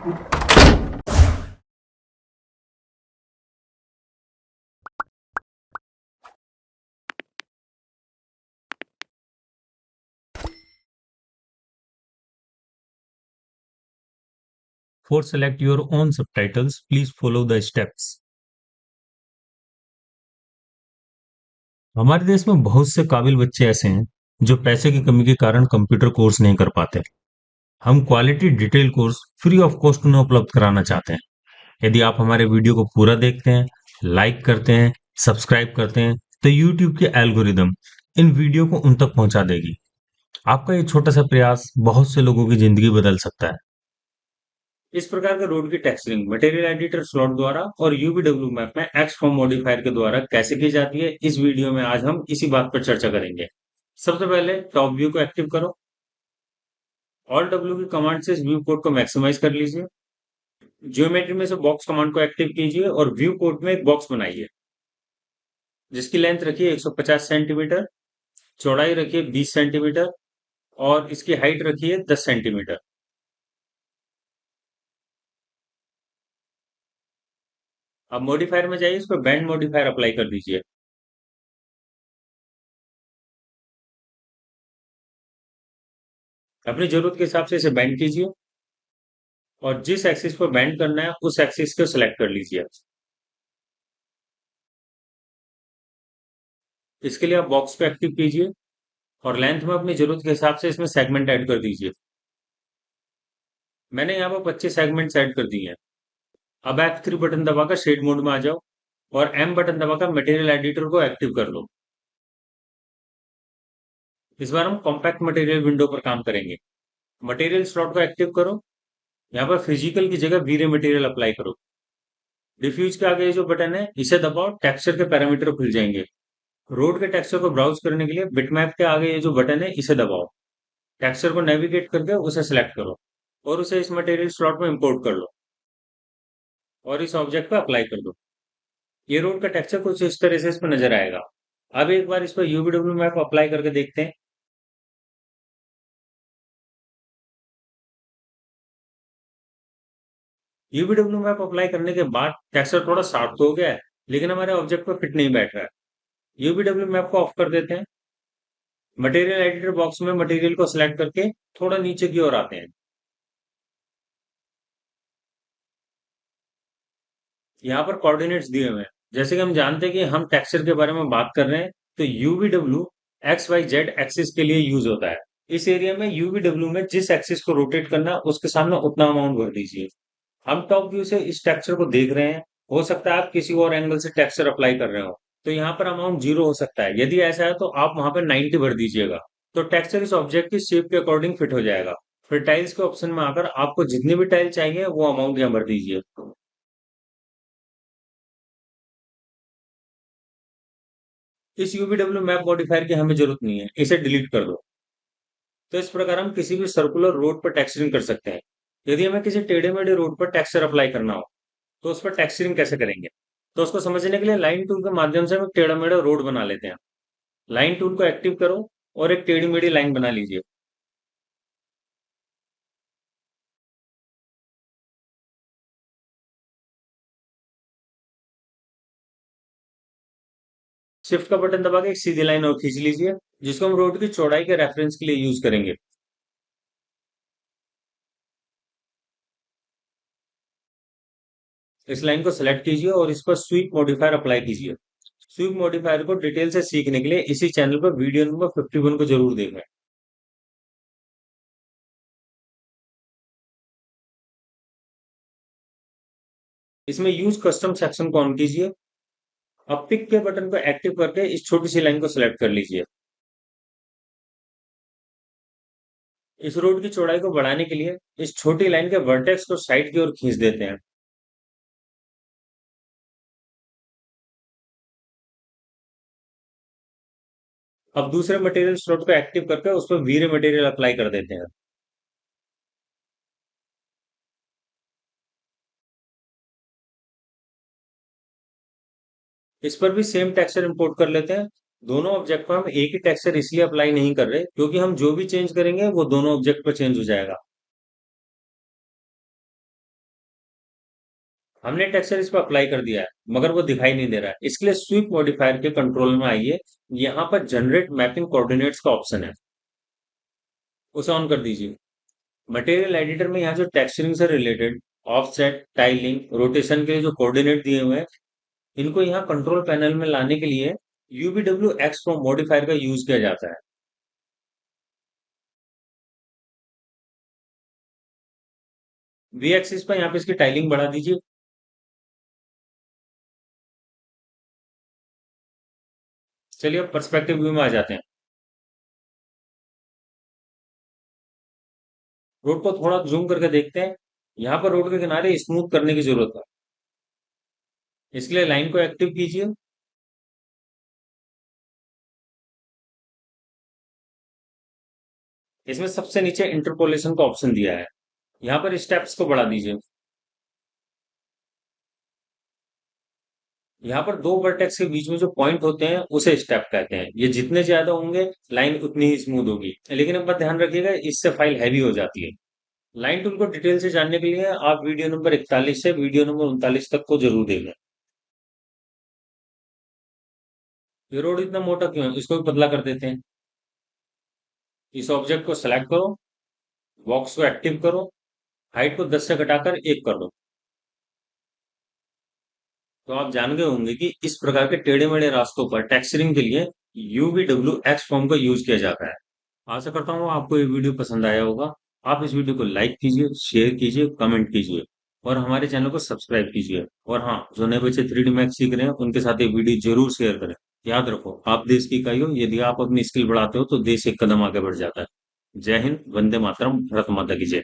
For select your own subtitles, please follow the steps. हमारे देश में बहुत से काबिल बच्चे ऐसे हैं जो पैसे की कमी के कारण कंप्यूटर कोर्स नहीं कर पाते। हम quality detail course free of cost उन्हें उपलब्ध कराना चाहते हैं। यदि आप हमारे वीडियो को पूरा देखते हैं, लाइक करते हैं, सब्सक्राइब करते हैं, तो यूट्यूब के एल्गोरिदम इन वीडियो को उन तक पहुंचा देगी। आपका ये छोटा सा प्रयास बहुत से लोगों की जिंदगी बदल सकता है। इस प्रकार के रोड की टेक्सचरिंग मटेरियल एडिटर स्लॉट द्वारा और यूवीडब्ल्यू मैप में एक्स फॉर्म मॉडिफायर के द्वारा कैसे की जाती है, इस वीडियो में आज हम इसी बात पर चर्चा करेंगे। सबसे पहले टॉप व्यू को एक्टिव करो। ऑल्ट डब्ल्यू की कमांड से इस व्यू कोड को मैक्सिमाइज कर लीजिए। ज्योमेट्री में से बॉक्स कमांड को एक्टिव कीजिए और व्यू कोड में एक बॉक्स बनाइए जिसकी लेंथ रखिए 150 सेंटीमीटर, चौड़ाई रखिए 20 सेंटीमीटर और इसकी हाइट रखिए 10 सेंटीमीटर। अब मॉडिफायर में जाइए, इस पर बैंड मॉडिफायर अप्लाई कर दीजिए। अपनी जरूरत के हिसाब से इसे बैंड कीजिए और जिस एक्सिस पर बैंड करना है उस एक्सिस को सिलेक्ट कर लीजिए। इसके लिए आप बॉक्स को एक्टिव कीजिए और लेंथ में अपनी जरूरत के हिसाब से इसमें सेगमेंट ऐड कर दीजिए। मैंने यहाँ पर 25 सेगमेंट ऐड कर दिए हैं। अब F3 बटन दबाकर शेड मोड में आ जाओ और M बटन दबाकर मटेरियल एडिटर को एक्टिव कर लो। इस बार हम कॉम्पैक्ट मटेरियल विंडो पर काम करेंगे। मटेरियल स्लॉट को एक्टिव करो। यहाँ पर फिजिकल की जगह वीरे मटेरियल अप्लाई करो। डिफ्यूज के आगे ये जो बटन है इसे दबाओ, टेक्सचर के पैरामीटर खुल जाएंगे। रोड के टेक्सचर को ब्राउज करने के लिए बिटमैप के आगे ये जो बटन है इसे दबाओ। टेक्सचर को नेविगेट करके उसे सिलेक्ट करो और उसे इस मटेरियल स्लॉट में इंपोर्ट कर लो और इस ऑब्जेक्ट पे अप्लाई कर दो। ये रोड का टेक्सचर कुछ इस तरह से इस पर नजर आएगा। अब एक बार इस पर यूवीडब्ल्यू मैप अप्लाई करके देखते हैं। यूवीडब्ल्यू मैप अप्लाई करने के बाद टेक्सचर थोड़ा शार्प तो हो गया है, लेकिन हमारे ऑब्जेक्ट पर फिट नहीं बैठ रहा है। यूवीडब्ल्यू मैप को ऑफ कर देते हैं। मटेरियल एडिटर बॉक्स में मटेरियल को सिलेक्ट करके थोड़ा नीचे की ओर आते हैं। यहाँ पर कोऑर्डिनेट्स दिए हुए हैं। जैसे कि हम जानते हैं कि हम टेक्सचर के बारे में बात कर रहे हैं, तो U V W X Y Z axis के लिए यूज होता है। इस एरिया में यूवीडब्ल्यू में जिस एक्सिस को रोटेट करना है उसके सामने उतना अमाउंट भर दीजिए। हम टॉप व्यू से इस टेक्सचर को देख रहे हैं। हो सकता है आप किसी और एंगल से टेक्सचर अप्लाई कर रहे हो, तो यहाँ पर अमाउंट 0 हो सकता है। यदि ऐसा है तो आप वहां पर 90 भर दीजिएगा, तो टेक्सचर इस ऑब्जेक्ट की शेप के अकॉर्डिंग फिट हो जाएगा। फिर टाइल्स के ऑप्शन में आकर आपको जितनी भी टाइल चाहिए वो अमाउंट यहाँ भर दीजिए। इस यूवीडब्ल्यू मैप मॉडिफायर की हमें जरूरत नहीं है, इसे डिलीट कर दो। तो इस प्रकार हम किसी भी सर्कुलर रोड पर टेक्सचरिंग कर सकते हैं। यदि हमें किसी टेढ़े मेढ़े रोड पर टेक्सचर अप्लाई करना हो तो उस पर टेक्सचरिंग कैसे करेंगे, तो उसको समझने के लिए लाइन टूल के माध्यम से हम एक टेढ़ा मेढ़ा रोड बना लेते हैं। लाइन टूल को एक्टिव करो और एक टेढ़ी मेढ़ी लाइन बना लीजिए। शिफ्ट का बटन दबा के एक सीधी लाइन और खींच लीजिए जिसको हम रोड की चौड़ाई के रेफरेंस के लिए यूज करेंगे। इस लाइन को सिलेक्ट कीजिए और इस पर स्वीप मॉडिफायर अप्लाई कीजिए। स्वीप मॉडिफायर को डिटेल से सीखने के लिए इसी चैनल पर वीडियो नंबर 51 को जरूर देखें। इसमें यूज कस्टम सेक्शन को ऑन कीजिए। अब पिक के बटन को एक्टिव करके इस छोटी सी लाइन को सिलेक्ट कर लीजिए। इस रोड की चौड़ाई को बढ़ाने के लिए इस छोटी लाइन के वर्टेक्स को साइड की ओर खींच देते हैं। अब दूसरे मटेरियल स्लॉट को एक्टिव करके उस पर वीरे मटेरियल अप्लाई कर देते हैं। इस पर भी सेम टेक्सचर इंपोर्ट कर लेते हैं। दोनों ऑब्जेक्ट पर हम एक ही टेक्सचर इसलिए अप्लाई नहीं कर रहे क्योंकि हम जो भी चेंज करेंगे वो दोनों ऑब्जेक्ट पर चेंज हो जाएगा। हमने टेक्सचर इस पर अप्लाई कर दिया है, मगर वो दिखाई नहीं दे रहा है। इसके लिए स्वीप मॉडिफायर के कंट्रोल में आइए। यहाँ पर जनरेट मैपिंग कोऑर्डिनेट्स का ऑप्शन है, उसे ऑन कर दीजिए। मटेरियल एडिटर में यहाँ जो टेक्सचरिंग से रिलेटेड ऑफसेट, टाइलिंग, रोटेशन के लिए जो कोऑर्डिनेट दिए हुए हैं, इनको यहाँ कंट्रोल पैनल में लाने के लिए यूबीडब्ल्यू एक्स फ्रॉम मॉडिफायर का यूज किया जाता है। वी एक्सिस पर यहाँ पे इसकी टाइलिंग बढ़ा दीजिए। चलिए अब पर्सपेक्टिव व्यू में आ जाते हैं। रोड को थोड़ा जूम करके देखते हैं। यहाँ पर रोड के किनारे स्मूथ करने की जरूरत है। इसके लिए लाइन को एक्टिव कीजिए। इसमें सबसे नीचे इंटरपोलेशन का ऑप्शन दिया है, यहाँ पर स्टेप्स को बढ़ा दीजिए। यहाँ पर दो वर्टेक्स के बीच में जो पॉइंट होते हैं उसे स्टेप कहते हैं। ये जितने ज्यादा होंगे लाइन उतनी ही स्मूथ होगी, लेकिन एक बात ध्यान रखिएगा, इससे फाइल हैवी हो जाती है। लाइन टूल को डिटेल से जानने के लिए आप वीडियो नंबर 41 से वीडियो नंबर 39 तक को जरूर देखें। ये रोड इतना मोटा क्यों है, इसको भी पतला कर देते हैं। इस ऑब्जेक्ट को सेलेक्ट करो, बॉक्स को एक्टिव करो, हाइट को 10 से घटाकर 1 कर दो। तो आप जान गए होंगे कि इस प्रकार के टेढ़े मेढ़े रास्तों पर टेक्सचरिंग के लिए यूवीडब्ल्यू एक्स फॉर्म का यूज किया जाता है। आशा करता हूँ आपको ये वीडियो पसंद आया होगा। आप इस वीडियो को लाइक कीजिए, शेयर कीजिए, कमेंट कीजिए और हमारे चैनल को सब्सक्राइब कीजिए। और हाँ, जो नए बच्चे 3D मैथ सीख रहे हैं उनके साथ ये वीडियो जरूर शेयर करें। याद रखो, आप देश की इकाई हो। यदि आप अपनी स्किल बढ़ाते हो तो देश एक कदम आगे बढ़ जाता है। जय हिंद, वंदे मातरम, भारत माता की जय।